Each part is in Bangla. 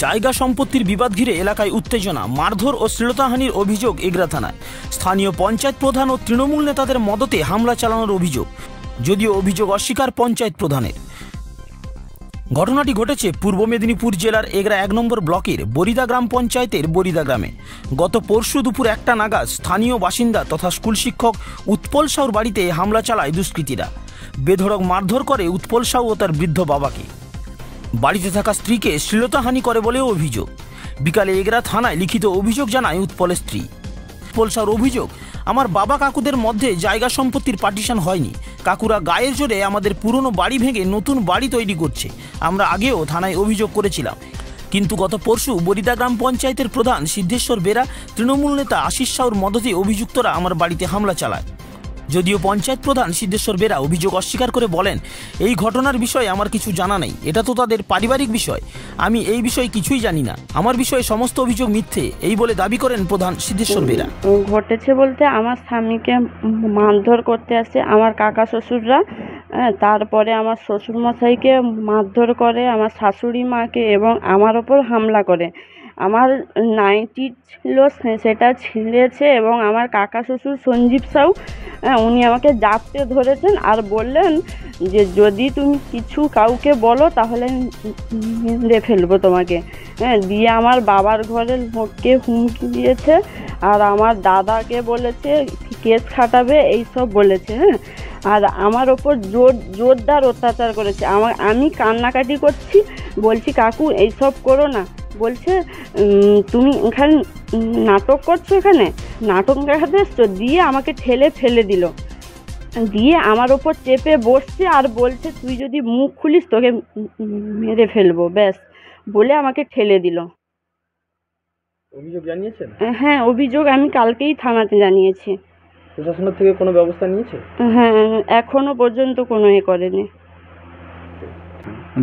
জায়গা সম্পত্তির বিবাদ ঘিরে এলাকায় উত্তেজনা, মারধর ও শ্লীলতাহানির অভিযোগ এগরা থানায়। স্থানীয় পঞ্চায়েত প্রধান ও তৃণমূল নেতাদের মদতে হামলা চালানোর অভিযোগ, যদিও অভিযোগ অস্বীকার পঞ্চায়েত প্রধানের। ঘটনাটি ঘটেছে পূর্ব মেদিনীপুর জেলার এগরা 1 নম্বর ব্লকের বরিদা গ্রাম পঞ্চায়েতের বরিদা গ্রামে। গত পরশু দুপুর 1টা নাগাদ স্থানীয় বাসিন্দা তথা স্কুল শিক্ষক উৎপল সাউর বাড়িতে হামলা চালায় দুষ্কৃতীরা। বেধড়ক মারধর করে উৎপল সাউ ও তার বৃদ্ধ বাবাকে। বাড়িতে থাকা স্ত্রীকে শ্লীলতাহানি করে বলেও অভিযোগ। বিকালে এগরা থানায় লিখিত অভিযোগ জানায় উৎপলের স্ত্রী। উৎপল সাউর অভিযোগ, আমার বাবা কাকুদের মধ্যে জায়গা সম্পত্তির পার্টিশন হয়নি। কাকুরা গায়ের জোরে আমাদের পুরনো বাড়ি ভেঙে নতুন বাড়ি তৈরি করছে। আমরা আগেও থানায় অভিযোগ করেছিলাম, কিন্তু গত পরশু বরিদা গ্রাম পঞ্চায়েতের প্রধান সিদ্ধেশ্বর বেরা, তৃণমূল নেতা আশিস সাউর মদতে অভিযুক্তরা আমার বাড়িতে হামলা চালায়। যদিও পঞ্চায়েত প্রধান সিদ্ধেশ্বর বেরা অভিযোগ অস্বীকার করে বলেন, এই ঘটনার বিষয়ে আমার কিছু জানা নেই, এটা তো তাদের পারিবারিক বিষয়, আমি এই বিষয়ে কিছুই জানি না, আমার বিষয়ে সমস্ত অভিযোগ মিথ্যে, এই বলে দাবি করেন প্রধান সিদ্ধেশ্বর বেরা। ঘটেছে বলতে আমার স্বামীকে মারধর করতে আসে আমার কাকা শ্বশুররা, তারপরে আমার শ্বশুরমশাইকে মারধর করে, আমার শাশুড়ি মাকে, এবং আমার ওপর হামলা করে। আমার নাইটি ছিল সেটা ছিঁড়েছে, এবং আমার কাকা শ্বশুর সঞ্জীব সাউ উনি আমাকে জাপটে ধরেছেন আর বললেন যে যদি তুমি কিছু কাউকে বলো তাহলে মেরে ফেলবো তোমাকে। দিয়ে আমার বাবার ঘরের লোককে হুমকি দিয়েছে, আর আমার দাদাকে বলেছে কেস খাটাবে, এইসব বলেছে। আর আমার ওপর জোরদার অত্যাচার করেছে। আমি কান্নাকাটি করছি, বলছি কাকু এইসব করো না। বলছে তুমি এখানে নাটক করছো, এখানে নাটক দেখাতে এসছো। দিয়ে আমাকে ঠেলে ফেলে দিল, দিয়ে আমার ওপর চেপে বসছে আর বলছে তুই যদি মুখ খুলিস তোকে মেরে ফেলবো, ব্যাস বলে আমাকে ঠেলে দিল। অভিযোগ জানিয়েছেন? হ্যাঁ, অভিযোগ আমি কালকেই থানাতে জানিয়েছি। প্রশাসনের থেকে কোনো ব্যবস্থা নিয়েছে? হ্যাঁ, এখনো পর্যন্ত কোনো করেনি।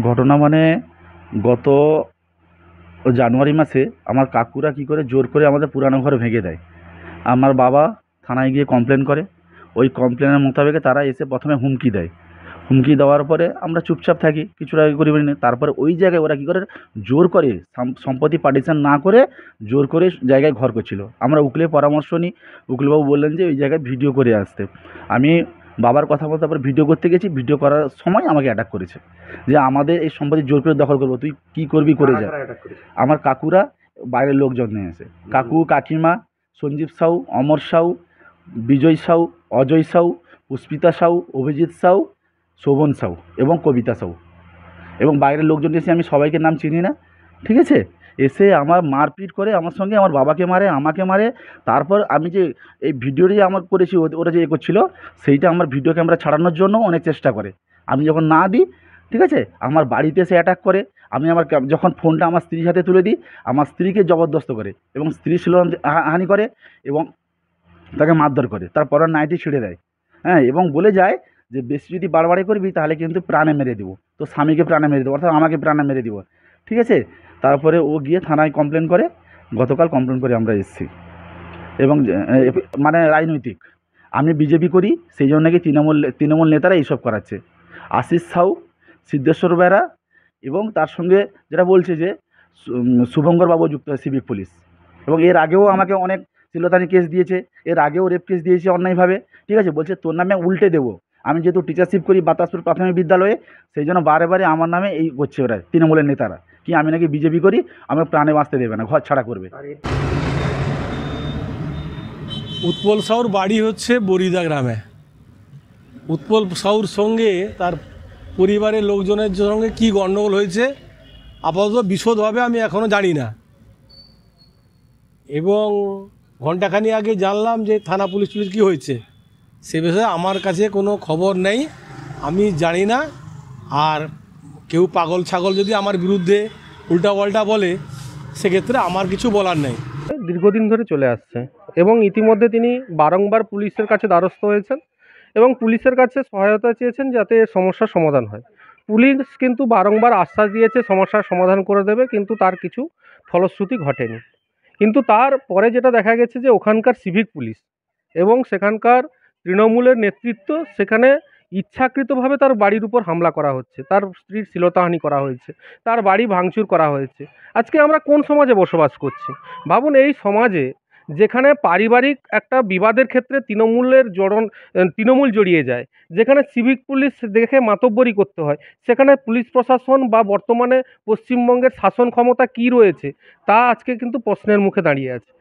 ঘটনা মানে গত জানুয়ারি মাসে আমার কাকুরা কি করে জোর করে আমাদের পুরানো ঘর ভেঙে দেয়। আমার বাবা থানায় গিয়ে কমপ্লেন করে, ওই কমপ্লেনের মোতাবেকে তারা এসে প্রথমে হুমকি দেয়। হুমকি দেওয়ার পরে আমরা চুপচাপ থাকি, কিছুটা করি না। তারপরে ওই জায়গায় ওরা কী করে জোর করে সম্পত্তি পার্টিশন না করে জোর করে জায়গায় ঘর করছিল। আমরা উকিলের পরামর্শ নিই, উকিলবাবু বললেন যে ওই জায়গায় ভিডিও করে আসতে। আমি বাবার কথা বলতে তারপরে ভিডিও করতে গেছি, ভিডিও করার সময় আমাকে অ্যাটাক করেছে যে আমাদের এই সম্পত্তি জোর করে দখল করবো, তুই কী করবি করে যা। আমার কাকুরা বাইরের লোকজন নিয়ে এসে, কাকু কাকিমা সঞ্জীব সাউ, অমর সাউ, বিজয় সাউ, অজয় সাউ, পুষ্পিতা সাউ, অভিজিৎ সাউ, শোভন সাউ এবং কবিতা সাউ, এবং বাইরের লোকজন এসে, আমি সবাইকে নাম চিনি না, ঠিক আছে, এসে আমার মারপিট করে, আমার সঙ্গে আমার বাবাকে মারে, আমাকে মারে। তারপর আমি যে এই ভিডিওটি আমার করেছি, ওরা যে করছিল সেইটা আমার ভিডিও ক্যামেরা ছাড়ানোর জন্য অনেক চেষ্টা করে। আমি যখন না দিই, ঠিক আছে, আমার বাড়িতে এসে অ্যাটাক করে। আমি যখন ফোনটা আমার স্ত্রীর হাতে তুলে দিই, আমার স্ত্রীকে জবরদস্ত করে এবং স্ত্রী হানি করে এবং তাকে মারধর করে। তারপর নাইটি ছিঁড়ে দেয়, হ্যাঁ, এবং বলে যায় যে বেশি যদি বাড়বাড়ি করবি তাহলে কিন্তু প্রাণে মেরে দেবো, তো স্বামীকে প্রাণে মেরে দেবো, অর্থাৎ আমাকে প্রাণে মেরে দেবো, ঠিক আছে। তারপরে ও গিয়ে থানায় কমপ্লেন করে, গতকাল কমপ্লেন করে আমরা এসেছি। এবং মানে রাজনৈতিক, আমি বিজেপি করি, সেই জন্য নাকি তৃণমূল নেতারা এইসব করাচ্ছে। আশিস সাউ, সিদ্ধেশ্বর বেরা, এবং তার সঙ্গে যেটা বলছে যে শুভঙ্কর বাবু যুক্ত হয় সিভিক পুলিশ, এবং এর আগেও আমাকে অনেক শ্লীলতাহানি কেস দিয়েছে, এর আগেও রেপ কেস দিয়েছে অন্যায়ভাবে, ঠিক আছে। বলছে তোর নামে উল্টে দেবো, আমি যেহেতু টিচারশিপ করি বাতাসপুর প্রাথমিক বিদ্যালয়ে, সেই জন্য বারে বারে আমার নামে এই করছে ওরা তৃণমূলের নেতারা, কি আমি নাকি বিজেপি করি, আমাকে প্রাণে বাঁচতে দেবে না, ঘর ছাড়া করবে। উৎপল সাউর বাড়ি হচ্ছে বরিদা গ্রামে। উৎপল সাউর সঙ্গে তার পরিবারের লোকজনের সঙ্গে কী গণ্ডগোল হয়েছে আপাতত বিশদভাবে আমি এখনও জানি না, এবং ঘণ্টাখানি আগে জানলাম যে থানা পুলিশ কী হয়েছে, সে বিষয়ে আমার কাছে কোনো খবর নেই, আমি জানি না। আর কেউ পাগল ছাগল যদি আমার বিরুদ্ধে উল্টাপাল্টা বলে, সেক্ষেত্রে আমার কিছু বলার নেই। দীর্ঘদিন ধরে চলে আসছে এবং ইতিমধ্যে তিনি বারংবার পুলিশের কাছে দ্বারস্থ হয়েছেন এবং পুলিশের কাছে সহায়তা চেয়েছেন যাতে সমস্যার সমাধান হয়। পুলিশ কিন্তু বারংবার আশ্বাস দিয়েছে সমস্যার সমাধান করে দেবে, কিন্তু তার কিছু ফলশ্রুতি ঘটেনি। কিন্তু তার পরে যেটা দেখা গেছে যে ওখানকার সিভিক পুলিশ এবং সেখানকার তৃণমূলের নেতৃত্ব সেখানে ইচ্ছাকৃতভাবে তার বাড়ির উপর হামলা করা হচ্ছে, তার স্ত্রীর শ্লীলতাহানি করা হয়েছে, তার বাড়ি ভাঙচুর করা হয়েছে। আজকে আমরা কোন সমাজে বসবাস করছি? ভাবুন, এই সমাজে যেখানে পারিবারিক একটা বিবাদের ক্ষেত্রে তৃণমূল জড়িয়ে যায়, যেখানে সিভিক পুলিশ দেখে মাতব্বরি করতে হয়, সেখানে পুলিশ প্রশাসন বা বর্তমানে পশ্চিমবঙ্গের শাসন ক্ষমতা কী রয়েছে তা আজকে কিন্তু প্রশ্নের মুখে দাঁড়িয়ে আছে।